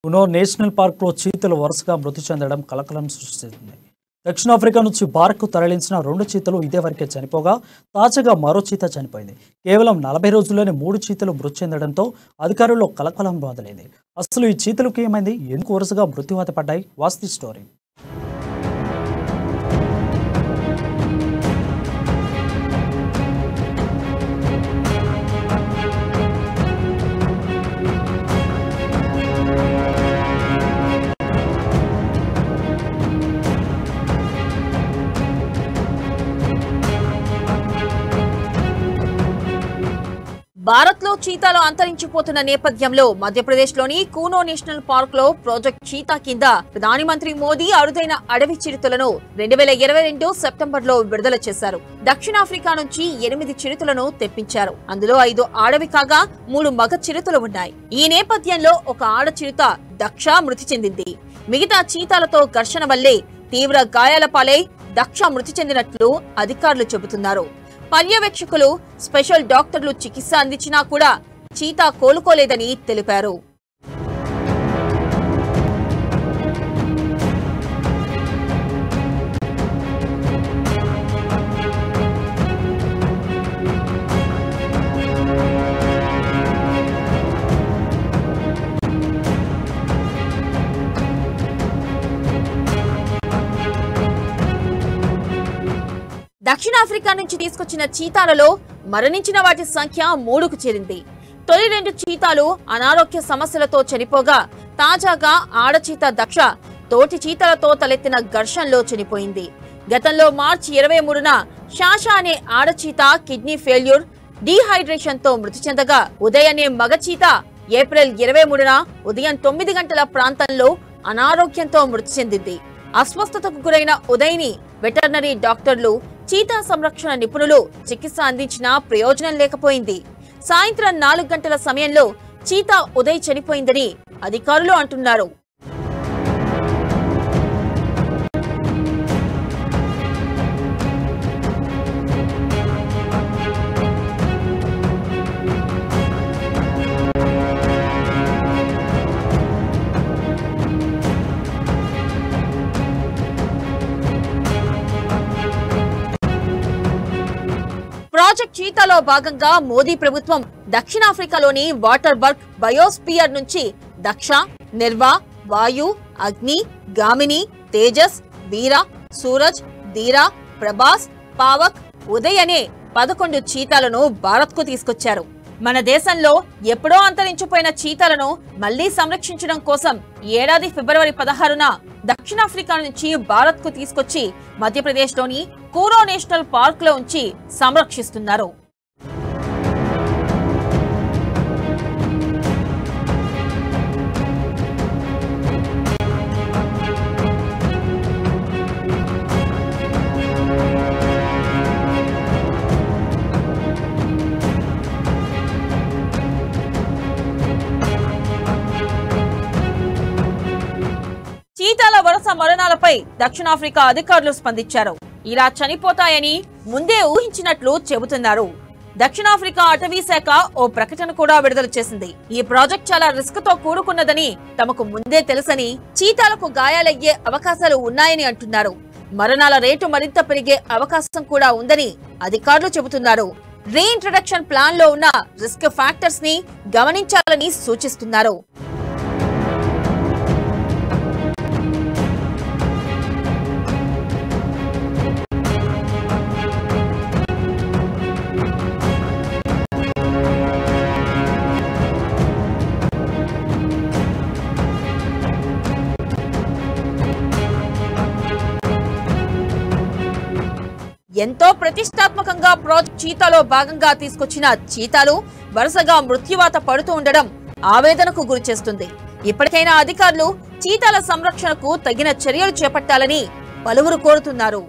Kuno national పార్క్లో చీతలు వరుసగా మృతి చెందడం కలకలం సృష్టించింది. దక్షిణాఫ్రికా నుంచి భారత్కు తరలించిన 2 చీతలు ఇదేవరకే చనిపోగా తాజాగా మరో చీత చనిపోయింది. కేవలం 40 రోజుల్లోనే 3 చీతలు మృతి చెందడంతో అధికారుల్లో కలకలం మొదలైంది. అసలు ఈ చీతలకు ఏమైంది? ఎందుకు వరుసగా మృత్యువాత పడ్డాయి? వాస్తవ స్టోరీ. భారత్ లో చీతాలు అంతరించిపోతున్న నేపథ్యంలో మధ్యప్రదేశ్లోని కూనో నేషనల్ పార్క్ లో ప్రాజెక్ట్ చీతా కింద ప్రధానమంత్రి మోదీ అరుదైన అడవి చిరుతలను 2022 సెప్టెంబర్లో విడుదల చేశారు. దక్షిణాఫ్రికా నుంచి 8 చిరుతలను తెప్పించారు. అందులో 5 ఆడవి కాగా 3 మగ చిరుతలు ఉన్నాయి. ఈ నేపథ్యంలో ఒక ఆడ చిరుత దక్ష మృతి చెందింది. మిగతా చీతాలతో ఘర్షణ వల్లే తీవ్ర గాయాల పాలై దక్ష మృతి చెందినట్లు అధికారులు చెబుతున్నారు. పర్యవేక్షకులు, స్పెషల్ డాక్టర్లు చికిత్స అందించినా కూడా చీతా కోలుకోలేదని తెలిపారు. దక్షిణాఫ్రికా నుంచి తీసుకొచ్చిన చీతాలలో మరణించిన వాటి సంఖ్య 3కు చేరింది. తొలి 2 చీతాలు అనారోగ్య సమస్యలతో చనిపోగా తాజాగా ఆడచీత దక్ష తోటి చీతలతో తలెత్తిన ఘర్షణలో చనిపోయింది. గతంలో మార్చి 23న షాషా అనే ఆడచీత కిడ్నీ ఫెయిల్యూర్, డీహైడ్రేషన్ తో మృతి చెందగా ఉదయ్ అనే మగ చీత ఏప్రిల్ 23న ఉదయం 9 గంటల ప్రాంతంలో అనారోగ్యంతో మృతి చెందింది. అస్వస్థతకు గురైన ఉదయ్ని వెటర్నరీ డాక్టర్లు, చీతా సంరక్షణ నిపుణులు చికిత్స అందించినా ప్రయోజనం లేకపోయింది. సాయంత్రం 4 గంటల సమయంలో చీతా ఉదయ్ చనిపోయిందని అధికారులు అంటున్నారు. ప్రాజెక్ట్ చీతాలో భాగంగా మోదీ ప్రభుత్వం దక్షిణాఫ్రికాలోని వాటర్బర్గ్ బయోస్పియర్ నుంచి దక్ష, నిర్వా, వాయు, అగ్ని, గామిని, తేజస్, వీర, సూరజ్, ధీరా, ప్రభాస్, పావక్, ఉదయ్ అనే 11 చీతాలను భారత్కు తీసుకొచ్చారు. మన దేశంలో ఎప్పుడో అంతరించిపోయిన చీతాలను మళ్లీ సంరక్షించడం కోసం ఏడాది ఫిబ్రవరి 16న దక్షిణాఫ్రికా నుంచి భారత్కు తీసుకొచ్చి మధ్యప్రదేశ్లోని కూనో నేషనల్ పార్క్ లో ఉంచి సంరక్షిస్తున్నారు. చీతాల వరుస మరణాలపై దక్షిణాఫ్రికా అధికారులు స్పందించారు. ఇలా చనిపోతాయని ముందే ఊహించినట్లు చెబుతున్నారు. దక్షిణాఫ్రికా అటవీ శాఖ ఓ ప్రకటన కూడా విడుదల చేసింది. ఈ ప్రాజెక్ట్ చాలా రిస్క్ తో కూడుకున్నదని తమకు ముందే తెలుసని, చీతాలకు గాయాలయ్యే అవకాశాలు ఉన్నాయని అంటున్నారు. మరణాల రేటు మరింత పెరిగే అవకాశం కూడా ఉందని అధికారులు చెబుతున్నారు. రీఇంట్రడక్షన్ ప్లాన్ లో ఉన్న రిస్క్ ఫ్యాక్టర్స్ ని గమనించాలని సూచిస్తున్నారు. ఎంతో ప్రతిష్టాత్మకంగా ప్రాజెక్ట్ చీతాలో భాగంగా తీసుకొచ్చిన చీతాలు వరుసగా మృత్యువాత పడుతూ ఉండడం ఆవేదనకు గురిచేస్తుంది. ఇప్పటికైనా అధికారులు చీతాల సంరక్షణకు తగిన చర్యలు చేపట్టాలని పలువురు కోరుతున్నారు.